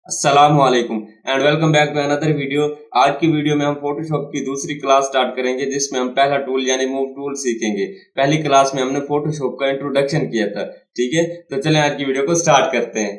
अस्सलामुअलैकुम and welcome back to another video. आज की वीडियो में हम फोटोशॉप की दूसरी क्लास स्टार्ट करेंगे जिसमें हम पहला टूल यानी मूव टूल सीखेंगे। पहली क्लास में हमने फोटोशॉप का इंट्रोडक्शन किया था, ठीक है। तो चलें आज की वीडियो को स्टार्ट करते हैं।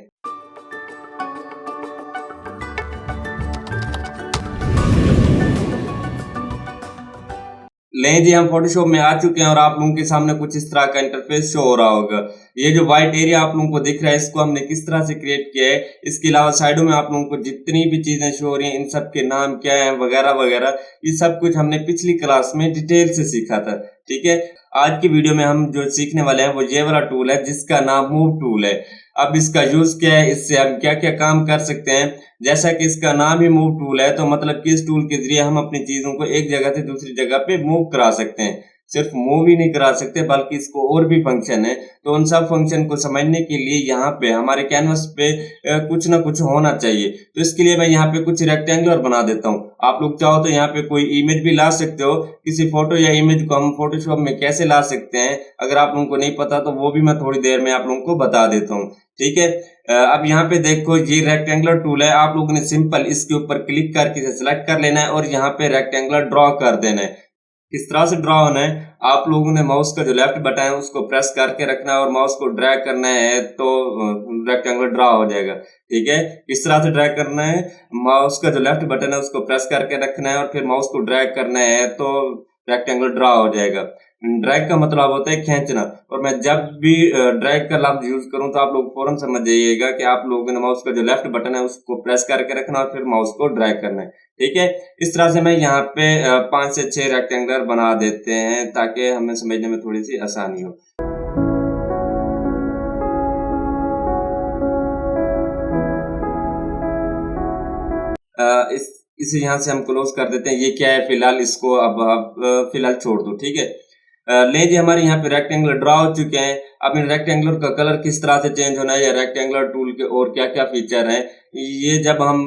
लें जी, हम फोटोशॉप में आ चुके हैं और आप लोगों के सामने कुछ इस तरह का इंटरफेस शो हो रहा होगा। ये जो व्हाइट एरिया आप लोगों को दिख रहा है, इसको हमने किस तरह से क्रिएट किया है। इसके अलावा साइडों में आप लोगों को जितनी भी चीजें शो हो रही हैं, इन सब के नाम क्या है वगैरह वगैरह, ये सब कुछ हमने पिछली क्लास में डिटेल से सीखा था, ठीक है। आज की वीडियो में हम जो सीखने वाले हैं वो ये वाला टूल है जिसका नाम मूव टूल है। अब इसका यूज क्या है, इससे हम क्या क्या काम कर सकते हैं। जैसा कि इसका नाम ही मूव टूल है, तो मतलब कि इस टूल के जरिए हम अपनी चीजों को एक जगह से दूसरी जगह पे मूव करा सकते हैं। सिर्फ मूव ही नहीं करा सकते बल्कि इसको और भी फंक्शन है। तो उन सब फंक्शन को समझने के लिए यहाँ पे हमारे कैनवस पे कुछ ना कुछ होना चाहिए। तो इसके लिए मैं यहाँ पे कुछ रेक्टेंगुलर बना देता हूँ। आप लोग चाहो तो यहाँ पे कोई इमेज भी ला सकते हो। किसी फोटो या इमेज को हम फोटोशॉप में कैसे ला सकते हैं, अगर आप लोगों को नहीं पता तो वो भी मैं थोड़ी देर में आप लोगों को बता देता हूँ, ठीक है। अब यहाँ पे देखो, ये रेक्टेंगुलर टूल है। आप लोगों ने सिंपल इसके ऊपर क्लिक करके इसे सिलेक्ट कर लेना है और यहाँ पे रेक्टेंगुलर ड्रॉ कर देना है। किस तरह से ड्रॉ होना है, आप लोगों ने माउस का जो लेफ्ट बटन है उसको प्रेस करके रखना है और माउस को ड्रैग करना है तो रेक्टेंगुलर ड्रॉ हो जाएगा, ठीक है। किस तरह से ड्रैग करना है, माउस का जो लेफ्ट बटन है उसको प्रेस करके रखना है और फिर माउस को ड्रैग करना है तो रेक्टेंगुलर ड्रॉ हो जाएगा। ड्रैग का मतलब होता है खींचना, और मैं जब भी ड्रैग का लफ्ज यूज करूं तो आप लोग फौरन समझ जाइएगा कि आप लोगों ने माउस का जो लेफ्ट बटन है उसको प्रेस करके रखना और फिर माउस को ड्रैग करना है, ठीक है। इस तरह से मैं यहाँ पे 5 से 6 रेक्टेंगुलर बना देते हैं ताकि हमें समझने में थोड़ी सी आसानी हो। इसे यहाँ से हम क्लोज कर देते हैं। ये क्या है, फिलहाल इसको अब फिलहाल छोड़ दो, ठीक है। ले जी, हमारे यहाँ पे रेक्टेंगुलर ड्रॉ हो चुके हैं। अब इन रेक्टेंगुलर का कलर किस तरह से चेंज होना है या रेक्टेंगुलर टूल के और क्या क्या फीचर हैं, ये जब हम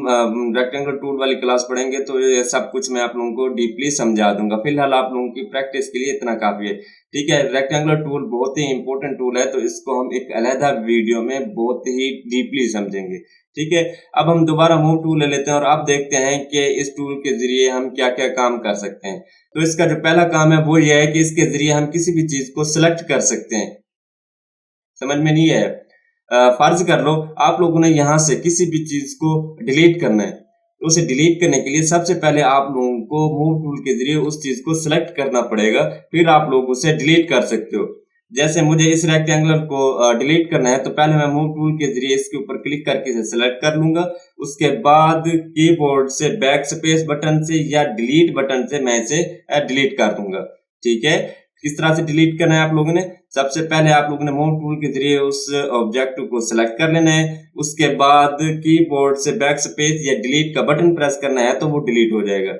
रेक्टेंगुलर टूल वाली क्लास पढ़ेंगे तो ये सब कुछ मैं आप लोगों को डीपली समझा दूंगा। फिलहाल आप लोगों की प्रैक्टिस के लिए इतना काफी है, ठीक है। रेक्टेंगुलर टूल बहुत ही इंपॉर्टेंट टूल है, तो इसको हम एक अलग वीडियो में बहुत ही डीपली समझेंगे, ठीक है। अब हम दोबारा मूव टूल ले लेते हैं और अब देखते हैं कि इस टूल के जरिए हम क्या क्या काम कर सकते हैं। तो इसका जो पहला काम है वो ये है कि इसके जरिए हम किसी भी चीज को सिलेक्ट कर सकते हैं। समझ में नहीं है, फर्ज कर लो आप लोगों ने यहां से किसी भी चीज को डिलीट करना है, तो उसे डिलीट करने के लिए सबसे पहले आप लोगों को मूव टूल के जरिए उस चीज को सिलेक्ट करना पड़ेगा, फिर आप लोग उसे डिलीट कर सकते हो। जैसे मुझे इस रेक्टेंगुलर को डिलीट करना है तो पहले मैं मूव टूल के जरिए इसके ऊपर क्लिक करके इसे सिलेक्ट कर लूंगा। उसके बाद कीबोर्ड से बैक स्पेस बटन से या डिलीट बटन से मैं इसे डिलीट कर दूंगा, ठीक है। किस तरह से डिलीट करना है आप लोगों ने, सबसे पहले आप लोगों ने मूव टूल के जरिए उस ऑब्जेक्ट को सिलेक्ट कर लेना है। उसके बाद कीबोर्ड से बैक स्पेस या डिलीट का बटन प्रेस करना है तो वो डिलीट हो जाएगा,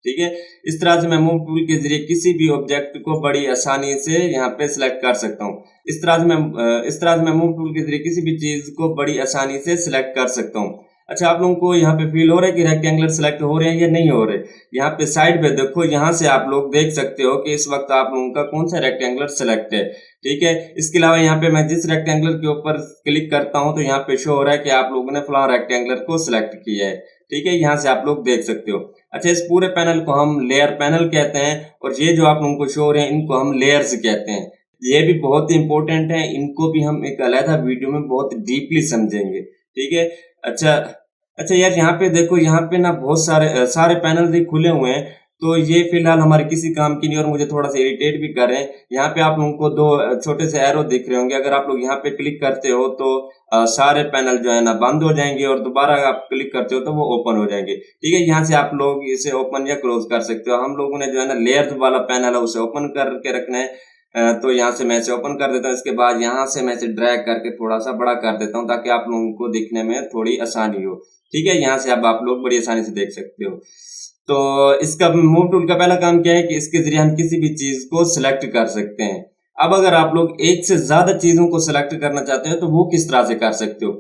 ठीक है। इस तरह से मैं मूव टूल के जरिए किसी भी ऑब्जेक्ट को बड़ी आसानी से यहाँ पे सिलेक्ट कर सकता हूँ। इस तरह से मैं मूव टूल के जरिए किसी भी चीज को बड़ी आसानी से सिलेक्ट कर सकता हूँ। अच्छा, आप लोगों को यहाँ पे फील हो रहा है कि रेक्टेंगुलर सिलेक्ट हो रहे हैं या नहीं हो रहे। यहाँ पे साइड पे देखो, यहाँ से आप लोग देख सकते हो कि इस वक्त आप लोगों का कौन सा रेक्टेंगुलर सिलेक्ट है, ठीक है। इसके अलावा यहाँ पे मैं जिस रेक्टेंगुलर के ऊपर क्लिक करता हूँ तो यहाँ पे शो हो रहा है कि आप लोगों ने फलां रेक्टेंगुलर को सिलेक्ट किया है, ठीक है। यहाँ से आप लोग देख सकते हो। अच्छा, इस पूरे पैनल को हम लेयर पैनल कहते हैं और ये जो आप लोगों को शो हो रहे हैं इनको हम लेयर्स कहते हैं। ये भी बहुत इंपॉर्टेंट है, इनको भी हम एक अलग वीडियो में बहुत डीपली समझेंगे, ठीक है। अच्छा यार, यहाँ पे देखो, यहाँ पे ना बहुत सारे पैनल भी खुले हुए हैं, तो ये फिलहाल हमारे किसी काम की नहीं और मुझे थोड़ा सा इरिटेट भी कर रहे हैं। यहाँ पे आप लोगों को 2 छोटे से एरो दिख रहे होंगे। अगर आप लोग यहाँ पे क्लिक करते हो तो सारे पैनल जो है ना बंद हो जाएंगे और दोबारा आप क्लिक करते हो तो वो ओपन हो जाएंगे, ठीक है। यहाँ से आप लोग इसे ओपन या क्लोज कर सकते हो। हम लोगों ने जो है ना लेयर्स वाला पैनल है उसे ओपन करके रखना है, तो यहाँ से मैं इसे ओपन कर देता हूँ। इसके बाद यहाँ से मैं इसे ड्रैग करके थोड़ा सा बड़ा कर देता हूँ ताकि आप लोगों को दिखने में थोड़ी आसानी हो, ठीक है। यहाँ से अब आप लोग बड़ी आसानी से देख सकते हो। तो इसका मूव टूल का पहला काम क्या है कि इसके जरिए हम किसी भी चीज को सिलेक्ट कर सकते हैं। अब अगर आप लोग एक से ज्यादा चीजों को सिलेक्ट करना चाहते हो तो वो किस तरह से कर सकते हो।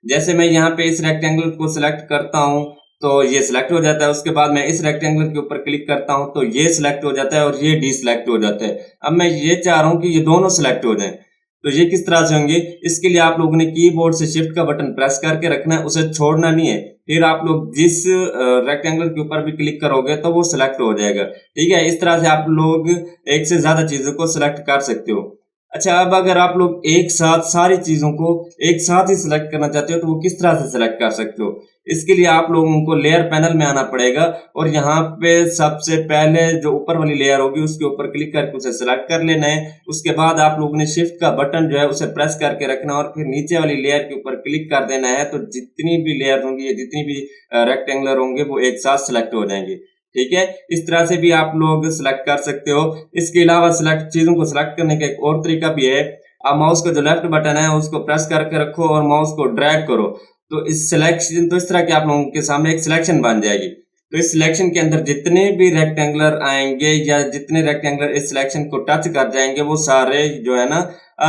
जैसे मैं यहाँ पे इस रेक्टेंगल को सिलेक्ट करता हूँ तो ये सिलेक्ट हो जाता है। उसके बाद मैं इस रेक्टेंगल के ऊपर क्लिक करता हूं तो ये सिलेक्ट हो जाता है और ये डिसलेक्ट हो जाता है। अब मैं ये चाह रहा हूं कि ये दोनों सिलेक्ट हो जाएं, तो ये किस तरह से होंगे। इसके लिए आप लोगों ने कीबोर्ड से शिफ्ट का बटन प्रेस करके रखना है, उसे छोड़ना नहीं है। फिर आप लोग जिस रेक्टेंगल के ऊपर भी क्लिक करोगे तो वो सिलेक्ट हो जाएगा। ठीक है, इस तरह से आप लोग एक से ज्यादा चीजों को सिलेक्ट कर सकते हो। अच्छा, अब अगर आप लोग एक साथ सारी चीजों को एक साथ ही सिलेक्ट करना चाहते हो तो वो किस तरह से सिलेक्ट कर सकते हो? इसके लिए आप लोगों को लेयर पैनल में आना पड़ेगा और यहाँ पे सबसे पहले जो ऊपर वाली लेयर होगी उसके ऊपर क्लिक करके उसे सिलेक्ट कर लेना है। उसके बाद आप लोगों ने शिफ्ट का बटन जो है उसे प्रेस करके रखना और फिर नीचे वाली लेयर के ऊपर क्लिक कर देना है। तो जितनी भी लेयर होंगी या जितनी भी रेक्टेंगुलर होंगे वो एक साथ सिलेक्ट हो जाएंगे। ठीक है, इस तरह से भी आप लोग सिलेक्ट कर सकते हो। इसके अलावा सिलेक्ट चीजों को सिलेक्ट करने का एक और तरीका भी है। आप माउस का जो लेफ्ट बटन है उसको प्रेस करके रखो और माउस को ड्रैग करो तो इस सिलेक्शन तो इस तरह के आप लोगों के सामने एक सिलेक्शन बन जाएगी। तो इस सिलेक्शन के अंदर जितने भी रेक्टेंगुलर आएंगे या जितने रेक्टेंगुलर इस सिलेक्शन को टच कर जाएंगे वो सारे जो है ना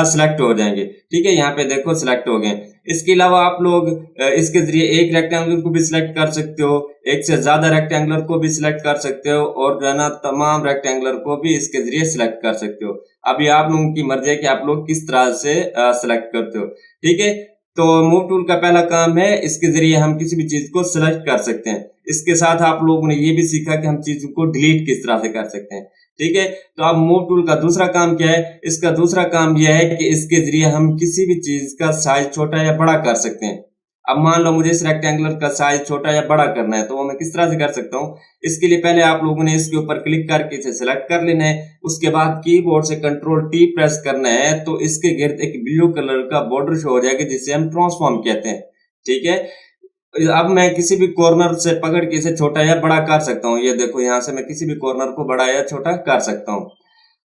सिलेक्ट हो जाएंगे। ठीक है, यहाँ पे देखो सिलेक्ट हो गए। इसके अलावा आप लोग इसके जरिए एक रेक्टेंगुलर को भी सिलेक्ट कर सकते हो, एक से ज्यादा रेक्टेंगुलर को भी सिलेक्ट कर सकते हो और जो है ना तमाम रेक्टेंगुलर को भी इसके जरिए सिलेक्ट कर सकते हो। अभी आप लोगों की मर्जी है कि आप लोग किस तरह से सिलेक्ट करते हो। ठीक है, तो मूव टूल का पहला काम है, इसके जरिए हम किसी भी चीज को सिलेक्ट कर सकते हैं। इसके साथ आप लोगों ने ये भी सीखा कि हम चीजों को डिलीट किस तरह से कर सकते हैं। ठीक है, तो अब मूव टूल का दूसरा काम क्या है? इसका दूसरा काम यह है कि इसके जरिए हम किसी भी चीज का साइज छोटा या बड़ा कर सकते हैं। अब मान लो मुझे इस रेक्टेंगुलर का साइज छोटा या बड़ा करना है तो वो मैं किस तरह से कर सकता हूँ? इसके लिए पहले आप लोगों ने इसके ऊपर क्लिक करके इसे सिलेक्ट कर लेना है। उसके बाद कीबोर्ड से कंट्रोल टी प्रेस करना है तो इसके गिर्द एक ब्लू कलर का बॉर्डर शो हो जाएगा जिसे हम ट्रांसफॉर्म कहते हैं। ठीक है, अब मैं किसी भी कॉर्नर से पकड़ के इसे छोटा या बड़ा कर सकता हूँ। ये देखो, यहाँ से मैं किसी भी कॉर्नर को बड़ा या छोटा कर सकता हूँ।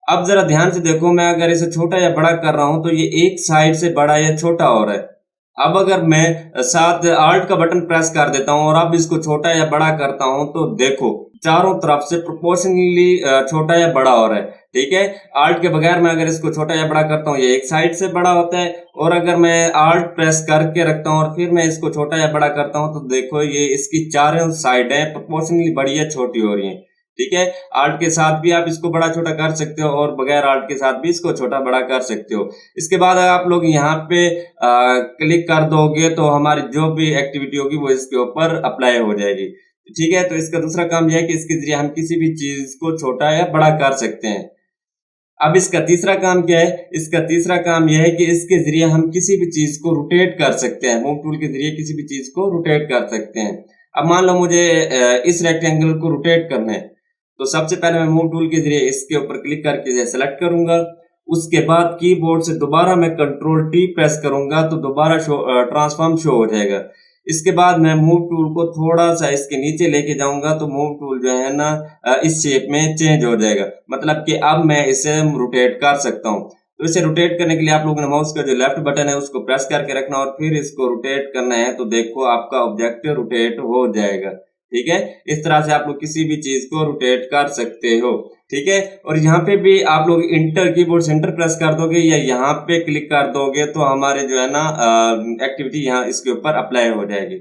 अब जरा ध्यान से देखो, मैं अगर इसे छोटा या बड़ा कर रहा हूं तो ये एक साइड से बड़ा या छोटा हो रहा है। अब अगर मैं साथ आल्ट का बटन प्रेस कर देता हूं और अब इसको छोटा या बड़ा करता हूं तो देखो चारों तरफ से प्रोपोर्शनली छोटा या बड़ा हो रहा है। ठीक है, आल्ट के बगैर मैं अगर इसको छोटा या बड़ा करता हूं ये एक साइड से बड़ा होता है और अगर मैं आल्ट प्रेस करके रखता हूं और फिर मैं इसको छोटा या बड़ा करता हूं तो देखो ये इसकी चारों साइडें प्रोपोर्शनली बड़ी या छोटी हो रही हैं। ठीक है, आर्ट के साथ भी आप इसको बड़ा छोटा कर सकते हो और बगैर आर्ट के साथ भी इसको छोटा बड़ा कर सकते हो। इसके बाद अगर आप लोग यहाँ पे क्लिक कर दोगे तो हमारी जो भी एक्टिविटी होगी वो इसके ऊपर अप्लाई हो जाएगी। ठीक है, तो इसका दूसरा काम यह है कि इसके जरिए हम किसी भी चीज को छोटा या बड़ा कर सकते हैं। अब इसका तीसरा काम क्या है? इसका तीसरा काम यह है कि इसके जरिए हम किसी भी चीज को रोटेट कर सकते हैं। मूव टूल के जरिए किसी भी चीज को रोटेट कर सकते हैं। अब मान लो मुझे इस रेक्टेंगल को रोटेट करना है तो सबसे पहले मैं मूव टूल के जरिए इसके ऊपर क्लिक करके इसे सेलेक्ट करूंगा। उसके बाद कीबोर्ड से दोबारा मैं कंट्रोल टी प्रेस करूंगा तो दोबारा ट्रांसफॉर्म शो हो जाएगा। इसके बाद मैं मूव टूल को थोड़ा सा इसके नीचे लेके जाऊंगा तो मूव टूल जो है ना इस शेप में चेंज हो जाएगा। मतलब कि अब मैं इसे रोटेट कर सकता हूँ। तो इसे रोटेट करने के लिए आप लोगों ने माउस का जो लेफ्ट बटन है उसको प्रेस करके रखना और फिर इसको रोटेट करना है तो देखो आपका ऑब्जेक्ट रोटेट हो जाएगा। ठीक है, इस तरह से आप लोग किसी भी चीज को रोटेट कर सकते हो। ठीक है, और यहाँ पे भी आप लोग इंटर कीबोर्ड से इंटर प्रेस कर दोगे या यहाँ पे क्लिक कर दोगे तो हमारे जो है ना एक्टिविटी यहाँ इसके ऊपर अप्लाई हो जाएगी।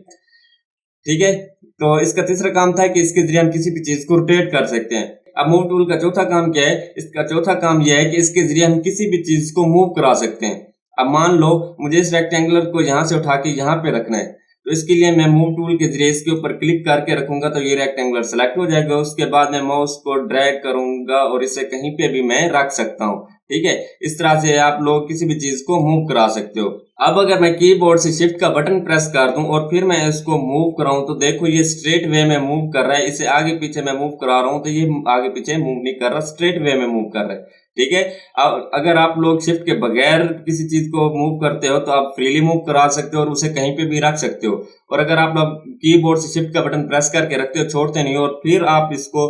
ठीक है, तो इसका तीसरा काम था कि इसके जरिए हम किसी भी चीज को रोटेट कर सकते हैं। अब मूव टूल का चौथा काम क्या है? इसका चौथा काम यह है कि इसके जरिए हम किसी भी चीज को मूव करा सकते हैं। अब मान लो मुझे इस रेक्टेंगुलर को यहाँ से उठा के यहाँ पे रखना है तो इसके लिए मैं मूव टूल के जरिए इसके ऊपर क्लिक करके रखूंगा तो ये रेक्टेंगुलर सेलेक्ट हो जाएगा। उसके बाद मैं माउस को ड्रैग करूंगा और इसे कहीं पे भी मैं रख सकता हूँ। ठीक है, इस तरह से आप लोग किसी भी चीज को मूव करा सकते हो। अब अगर मैं कीबोर्ड से शिफ्ट का बटन प्रेस कर दूं और फिर मैं इसको मूव कराऊं तो देखो ये स्ट्रेट वे में मूव कर रहा है। इसे आगे पीछे मैं मूव करा रहा हूं तो ये आगे पीछे मूव नहीं कर रहा, स्ट्रेट वे में मूव कर रहा है। ठीक है, अब अगर आप लोग शिफ्ट के बगैर किसी चीज को मूव करते हो तो आप फ्रीली मूव करा सकते हो और उसे कहीं पे भी रख सकते हो। और अगर आप लोग कीबोर्ड से शिफ्ट का बटन प्रेस करके रखते हो, छोड़ते नहीं हो और फिर आप इसको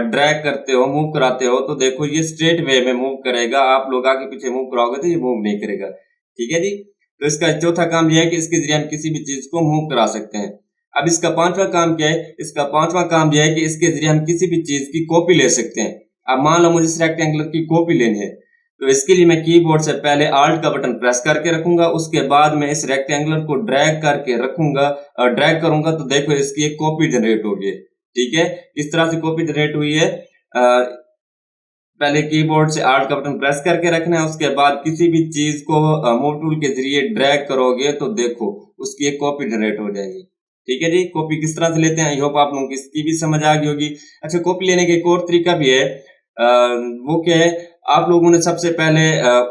ड्रैग करते हो, मूव कराते हो तो देखो ये स्ट्रेट वे में मूव करेगा। आप लोग आगे पीछे मूव कराओगे तो ये मूव नहीं करेगा। ठीक है जी, तो इसका चौथा काम यह है कि इसके जरिए हम किसी भी चीज को मूव करा सकते हैं। अब इसका पांचवा काम क्या है? इसका पांचवा काम यह है कि इसके जरिए हम किसी भी चीज की कॉपी ले सकते हैं। अब मान लो मुझे इस रेक्टेंगुलर की कॉपी लेनी है तो इसके लिए मैं कीबोर्ड से पहले आल्ट का बटन प्रेस करके रखूंगा। उसके बाद मैं इस रेक्टेंगुलर को ड्रैग करके रखूंगा और ड्रैग करूंगा तो देखो इसकी एक कॉपी जनरेट होगी। ठीक है, इस तरह से कॉपी जनरेट हुई है। पहले कीबोर्ड से आल्ट का बटन प्रेस करके रखना है। उसके बाद किसी भी चीज को मूव टूल के जरिए ड्रैग करोगे तो देखो उसकी एक कॉपी जनरेट हो जाएगी। ठीक है जी। कॉपी किस तरह से लेते हैं, आई होप आप लोगों को इसकी भी समझ आ गई होगी। अच्छा, कॉपी लेने का एक और तरीका भी है, वो क्या है, आप लोगों ने सबसे पहले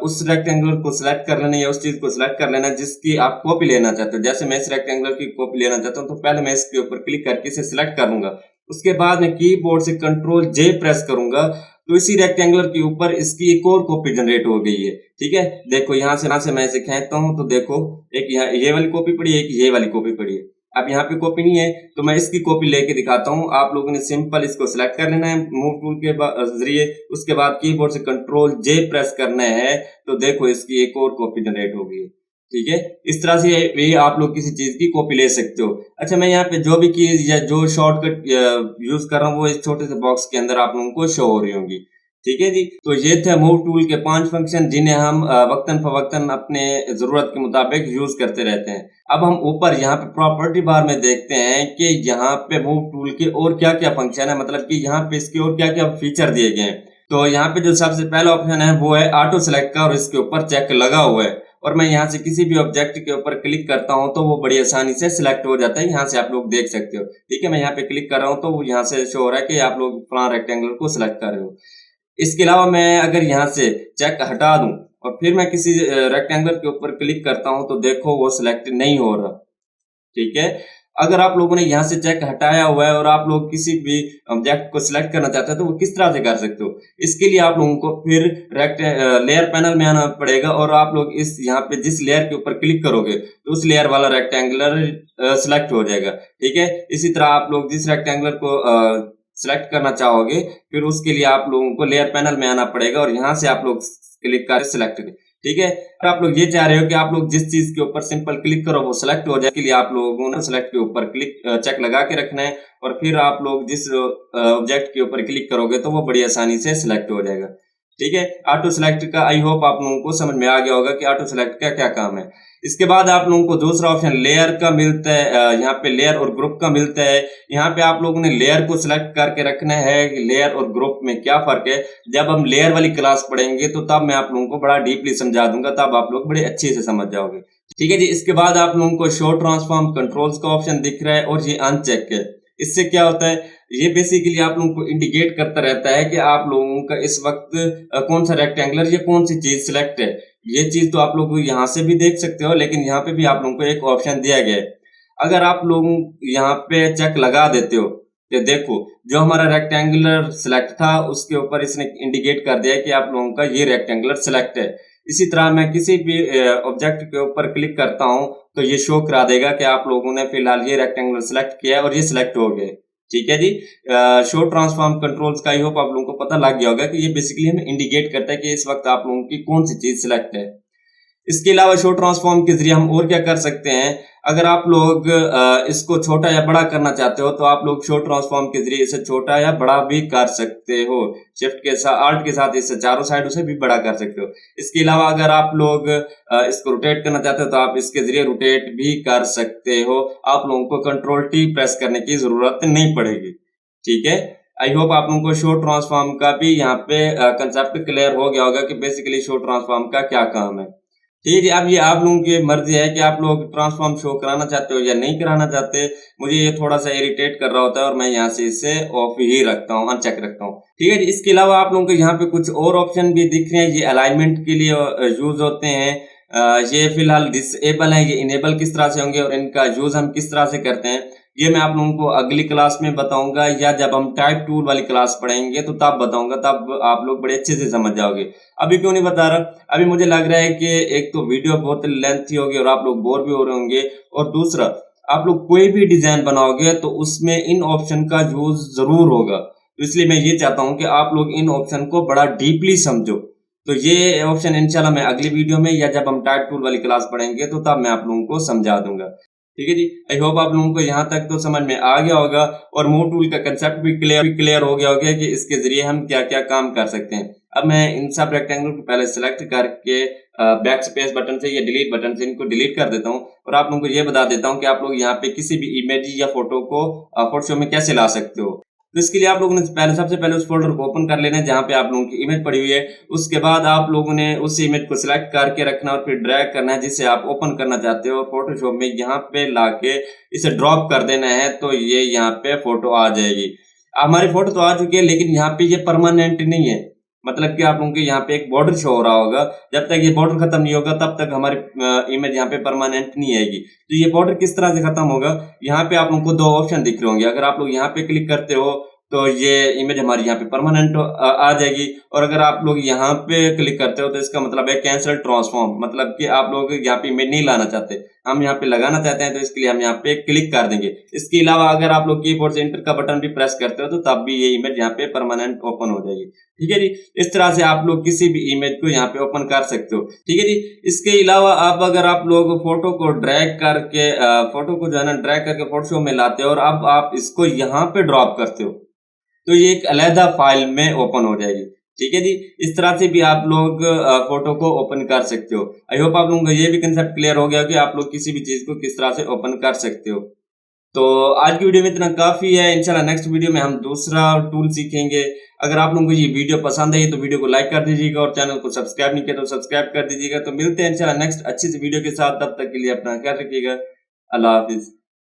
उस रेक्टेंगुलर को सिलेक्ट कर लेना, या उस चीज को सिलेक्ट कर लेना जिसकी आप कॉपी लेना चाहते हो। जैसे मैं इस रेक्टेंगुलर की कॉपी लेना चाहता हूं, तो पहले मैं इसके ऊपर क्लिक करके इसे सिलेक्ट करूंगा। उसके बाद मैं कीबोर्ड से कंट्रोल जे प्रेस करूंगा, तो इसी रेक्टेंगुलर के ऊपर इसकी एक और कॉपी जनरेट हो गई है। ठीक है, देखो यहाँ से मैं इसे खींचता हूँ, तो देखो एक यहाँ ये वाली कॉपी पड़ी है, एक ये वाली कॉपी पड़ी है। अब यहाँ पे कॉपी नहीं है, तो मैं इसकी कॉपी लेके दिखाता हूँ। आप लोगों ने सिंपल इसको सिलेक्ट कर लेना है मूव टूल के जरिए। उसके बाद कीबोर्ड से कंट्रोल जे प्रेस करना है, तो देखो इसकी एक और कॉपी जनरेट हो गई है। ठीक है, इस तरह से ये आप लोग किसी चीज की कॉपी ले सकते हो। अच्छा, मैं यहाँ पे जो भी कीज या जो शॉर्टकट यूज कर रहा हूँ, वो इस छोटे से बॉक्स के अंदर आप लोगों को शो हो रही होंगी। ठीक है जी, तो ये थे मूव टूल के 5 फंक्शन, जिन्हें हम वक्तन फवक्तन अपने जरूरत के मुताबिक यूज करते रहते हैं। अब हम ऊपर यहाँ पे प्रॉपर्टी बार में देखते हैं कि यहाँ पे मूव टूल के और क्या क्या फंक्शन है, मतलब कि यहाँ पे इसके और क्या क्या फीचर दिए गए हैं। तो यहाँ पे जो सबसे पहला ऑप्शन है वो है ऑटो सेलेक्ट का, और इसके ऊपर चेक लगा हुआ है। और मैं यहाँ से किसी भी ऑब्जेक्ट के ऊपर क्लिक करता हूँ तो वो बड़ी आसानी से सिलेक्ट हो जाता है। यहाँ से आप लोग देख सकते हो। ठीक है, मैं यहाँ पे क्लिक कर रहा हूँ तो वो यहाँ से शो हो रहा है कि आप लोग फलां रेक्टेंगल को सिलेक्ट कर रहे हो। इसके अलावा मैं अगर यहाँ से चेक हटा दूं और फिर मैं किसी रेक्टेंगल के ऊपर क्लिक करता हूं, तो देखो वो सिलेक्ट नहीं हो रहा। ठीक है, अगर आप लोगों ने यहाँ से चेक हटाया हुआ है और आप लोग किसी भी ऑब्जेक्ट को सिलेक्ट करना चाहते हैं, तो वो किस तरह से कर सकते हो। इसके लिए आप लोगों को फिर लेयर पैनल में आना पड़ेगा, और आप लोग इस यहाँ पे जिस लेयर के ऊपर क्लिक करोगे तो उस लेयर वाला रेक्टेंगुलर सिलेक्ट हो जाएगा। ठीक है, इसी तरह आप लोग जिस रेक्टेंगुलर को सिलेक्ट करना चाहोगे, फिर उसके लिए आप लोगों को लेयर पैनल में आना पड़ेगा, और यहाँ से आप लोग क्लिक कर सिलेक्ट करें। ठीक है, और आप लोग ये चाह रहे हो कि आप लोग जिस चीज के ऊपर सिंपल क्लिक करो वो सिलेक्ट हो जाए, इसके लिए आप लोगों ने सिलेक्ट के ऊपर क्लिक चेक लगा के रखना है, और फिर आप लोग जिस ऑब्जेक्ट के ऊपर क्लिक करोगे तो वो बड़ी आसानी से सिलेक्ट हो जाएगा। ठीक है, ऑटो सेलेक्ट का आई होप आप लोगों को समझ में आ गया होगा कि ऑटो सेलेक्ट का क्या काम है। इसके बाद आप लोगों को दूसरा ऑप्शन लेयर का मिलता है, यहाँ पे लेयर और ग्रुप का मिलता है। यहाँ पे आप लोगों ने लेयर को सिलेक्ट करके रखना है। लेयर और ग्रुप में क्या फर्क है, जब हम लेयर वाली क्लास पढ़ेंगे तो तब मैं आप लोगों को बड़ा डीपली समझा दूंगा, तब आप लोग बड़े अच्छे से समझ जाओगे। ठीक है जी, इसके बाद आप लोगों को शो ट्रांसफॉर्म कंट्रोल्स का ऑप्शन दिख रहा है, और ये अनचेक है। इससे क्या होता है, ये बेसिकली आप लोगों को इंडिकेट करता रहता है कि आप लोगों का इस वक्त कौन सा रेक्टेंगुलर या कौन सी चीज सिलेक्ट है। ये चीज तो आप लोग यहाँ से भी देख सकते हो, लेकिन यहाँ पे भी आप लोगों को एक ऑप्शन दिया गया है। अगर आप लोग यहाँ पे चेक लगा देते हो, तो देखो जो हमारा रेक्टेंगुलर सिलेक्ट था उसके ऊपर इसने इंडिकेट कर दिया कि आप लोगों का ये रेक्टेंगुलर सिलेक्ट है। इसी तरह मैं किसी भी ऑब्जेक्ट के ऊपर क्लिक करता हूं तो ये शो करा देगा कि आप लोगों ने फिलहाल ये रेक्टेंगुलर सिलेक्ट किया है और ये सिलेक्ट हो गए। ठीक है जी, शो ट्रांसफॉर्म कंट्रोल्स का आई होप आप लोगों को पता लग गया होगा कि ये बेसिकली हमें इंडिकेट करता है कि इस वक्त आप लोगों की कौन सी चीज सिलेक्ट है। इसके अलावा शो ट्रांसफॉर्म के जरिए हम और क्या कर सकते हैं, अगर आप लोग इसको छोटा या बड़ा करना चाहते हो तो आप लोग शो ट्रांसफॉर्म के जरिए इसे छोटा या बड़ा भी कर सकते हो। शिफ्ट के साथ आल्ट के साथ इसे चारों साइडों से भी बड़ा कर सकते हो। इसके अलावा अगर आप लोग इसको रोटेट करना चाहते हो तो आप इसके जरिए रोटेट भी कर सकते हो। आप लोगों को कंट्रोल टी प्रेस करने की जरूरत नहीं पड़ेगी। ठीक है, आई होप आप लोगों को शो ट्रांसफॉर्म का भी यहाँ पे कंसेप्ट क्लियर हो गया होगा कि बेसिकली शो ट्रांसफॉर्म का क्या काम है। ठीक है, अब ये आप लोगों की मर्जी है कि आप लोग ट्रांसफॉर्म शो कराना चाहते हो या नहीं कराना चाहते। मुझे ये थोड़ा सा इरिटेट कर रहा होता है और मैं यहाँ से इसे ऑफ ही रखता हूँ, अनचेक रखता हूँ। ठीक है जी, इसके अलावा आप लोगों को यहाँ पे कुछ और ऑप्शन भी दिख रहे हैं, ये अलाइनमेंट के लिए यूज होते हैं। ये फिलहाल डिसेबल है, ये इनेबल किस तरह से होंगे और इनका यूज हम किस तरह से करते हैं ये मैं आप लोगों को अगली क्लास में बताऊंगा, या जब हम टाइप टूल वाली क्लास पढ़ेंगे तो तब बताऊंगा, तब आप लोग बड़े अच्छे से समझ जाओगे। अभी क्यों नहीं बता रहा, अभी मुझे लग रहा है कि एक तो वीडियो बहुत लेंथी होगी और आप लोग बोर भी हो रहे होंगे, और दूसरा आप लोग कोई भी डिजाइन बनाओगे तो उसमें इन ऑप्शन का यूज जरूर होगा। तो इसलिए मैं ये चाहता हूं कि आप लोग इन ऑप्शन को बड़ा डीपली समझो। तो ये ऑप्शन इंशाल्लाह मैं अगली वीडियो में या जब हम टाइप टूल वाली क्लास पढ़ेंगे तो तब मैं आप लोगों को समझा दूंगा। ठीक है जी, आई होप आप लोगों को यहाँ तक तो समझ में आ गया होगा और मूव टूल का कंसेप्ट भी क्लियर हो गया होगा कि इसके जरिए हम क्या क्या काम कर सकते हैं। अब मैं इन सब रेक्टेंगल को पहले सिलेक्ट करके बैक स्पेस बटन से या डिलीट बटन से इनको डिलीट कर देता हूँ, और आप लोगों को ये बता देता हूँ कि आप लोग यहाँ पे किसी भी इमेज या फोटो को फोटोशॉप में कैसे ला सकते हो। तो इसके लिए आप लोगों ने सबसे पहले उस फोल्डर को ओपन कर लेना है जहां पे आप लोगों की इमेज पड़ी हुई है। उसके बाद आप लोगों ने उस इमेज को सिलेक्ट करके रखना और फिर ड्रैग करना है जिसे आप ओपन करना चाहते हो, और फोटोशॉप में यहाँ पे लाके इसे ड्रॉप कर देना है, तो ये यहाँ पे फोटो आ जाएगी। हमारी फोटो तो आ चुकी है, लेकिन यहाँ पे ये परमानेंट नहीं है, मतलब कि आप लोगों के यहाँ पे एक बॉर्डर शो हो रहा होगा। जब तक ये बॉर्डर खत्म नहीं होगा तब तक हमारी इमेज यहाँ पे परमानेंट नहीं आएगी। तो ये बॉर्डर किस तरह से खत्म होगा, यहाँ पे आप लोगों को दो ऑप्शन दिख रहे होंगे। अगर आप लोग यहाँ पे क्लिक करते हो तो ये इमेज हमारी यहाँ पे परमानेंट आ जाएगी, और अगर आप लोग यहाँ पे क्लिक करते हो तो इसका मतलब है कैंसल ट्रांसफॉर्म, मतलब कि आप लोग यहाँ पे इमेज नहीं लाना चाहते, हम यहाँ पे लगाना चाहते हैं, तो इसके लिए हम यहाँ पे क्लिक कर देंगे। इसके अलावा अगर आप लोग कीबोर्ड से एंटर का बटन भी प्रेस करते हो तो तब भी ये इमेज यहाँ पे परमानेंट ओपन हो जाएगी। ठीक है जी, इस तरह से आप लोग किसी भी इमेज को यहाँ पे ओपन कर सकते हो। ठीक है जी, इसके अलावा अगर आप लोग फोटो को ड्रैग करके फोटो को जो है ना ड्रैग करके फोटोशॉप में लाते हो और अब आप इसको यहाँ पे ड्रॉप करते हो तो ये एक अलहदा फाइल में ओपन हो जाएगी। ठीक है जी, इस तरह से भी आप लोग फोटो को ओपन कर सकते हो। आई होप आप लोगों को ये भी कंसेप्ट क्लियर हो गया कि आप लोग किसी भी चीज को किस तरह से ओपन कर सकते हो। तो आज की वीडियो में इतना काफी है। इंशाल्लाह नेक्स्ट वीडियो में हम दूसरा टूल सीखेंगे। अगर आप लोगों को ये वीडियो पसंद आई तो वीडियो को लाइक कर दीजिएगा और चैनल को सब्सक्राइब नहीं किया तो सब्सक्राइब कर दीजिएगा। तो मिलते हैं इंशाल्लाह नेक्स्ट अच्छी सी वीडियो के साथ, तब तक के लिए अपना ख्याल रखिएगा। अल्लाह हाफिज।